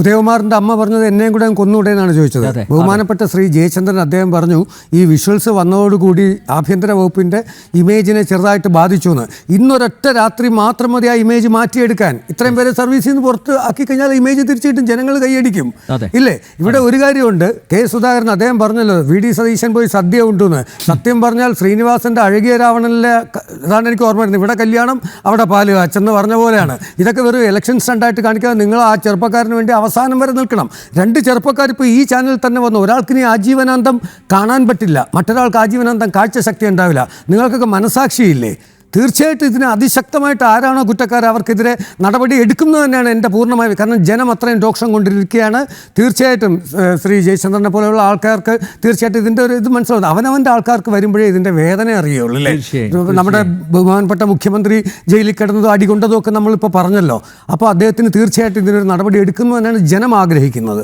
ഉദയകുമാറിൻ്റെ അമ്മ പറഞ്ഞത് എന്നെയും കൂടെ കൊന്നുകൂടെ എന്നാണ് ചോദിച്ചത്. ബഹുമാനപ്പെട്ട ശ്രീ ജയചന്ദ്രൻ അദ്ദേഹം പറഞ്ഞു ഈ വിഷ്വൽസ് വന്നതോടുകൂടി ആഭ്യന്തര വകുപ്പിൻ്റെ ഇമേജിനെ ചെറുതായിട്ട് ബാധിച്ചു എന്ന്. ഇന്നൊരൊറ്റ രാത്രി മാത്രം മതി ആ ഇമേജ് മാറ്റിയെടുക്കാൻ. ഇത്രയും പേരെ സർവീസിൽ നിന്ന് പുറത്ത് ആക്കി കഴിഞ്ഞാൽ ഇമേജ് തിരിച്ചിട്ടും ജനങ്ങൾ കൈയടിക്കും, ഇല്ലേ? ഇവിടെ ഒരു കാര്യമുണ്ട്, കെ സുധാകരൻ അദ്ദേഹം പറഞ്ഞല്ലോ വി.ഡി. സതീശൻ പോയി സദ്യ ഉണ്ടെന്ന്. സത്യം പറഞ്ഞാൽ ശ്രീനിവാസൻ്റെ അഴകിയ രാവണനിലെ അതാണ് എനിക്ക് ഓർമ്മ വരുന്നത്. ഇവിടെ കല്യാണം അവിടെ പാല് കാച്ചെന്ന് പറഞ്ഞ പോലെയാണ്. ഇതൊക്കെ വെറും ഇലക്ഷൻ സ്റ്റണ്ടായിട്ട് കാണിക്കാതെ നിങ്ങൾ ആ ചെറുപ്പക്കാരന് വേണ്ടി അവസാനം വരെ നിൽക്കണം. രണ്ട് ചെറുപ്പക്കാർ ഇപ്പോൾ ഈ ചാനലിൽ തന്നെ വന്നു. ഒരാൾക്ക് ഇനി ആജീവനാന്തം കാണാൻ പറ്റില്ല, മറ്റൊരാൾക്ക് ആജീവനാന്തം കാഴ്ചശക്തി ഉണ്ടാവില്ല. നിങ്ങൾക്കൊക്കെ മനസാക്ഷിയില്ലേ? തീർച്ചയായിട്ടും ഇതിന് അതിശക്തമായിട്ട് ആരാണോ കുറ്റക്കാർ അവർക്കെതിരെ നടപടി എടുക്കുന്നത് തന്നെയാണ് എൻ്റെ പൂർണ്ണമായ. കാരണം ജനം അത്രയും രോക്ഷം കൊണ്ടിരിക്കുകയാണ്. തീർച്ചയായിട്ടും ശ്രീ ജയചന്ദ്രനെ പോലെയുള്ള ആൾക്കാർക്ക് തീർച്ചയായിട്ടും ഇതിൻ്റെ ഒരു ഇത് മനസ്സിലാവും. അവനവൻ്റെ ആൾക്കാർക്ക് വരുമ്പോഴേ ഇതിൻ്റെ വേദന അറിയുള്ളൂ, അല്ലേ? നമ്മുടെ ബഹുമാനപ്പെട്ട മുഖ്യമന്ത്രി ജയിലിൽ കിടന്നതോ അടികൊണ്ടതോ ഒക്കെ നമ്മളിപ്പോൾ പറഞ്ഞല്ലോ. അപ്പോൾ അദ്ദേഹത്തിന് തീർച്ചയായിട്ടും ഇതിനൊരു നടപടി എടുക്കുന്നു തന്നെയാണ് ജനം ആഗ്രഹിക്കുന്നത്.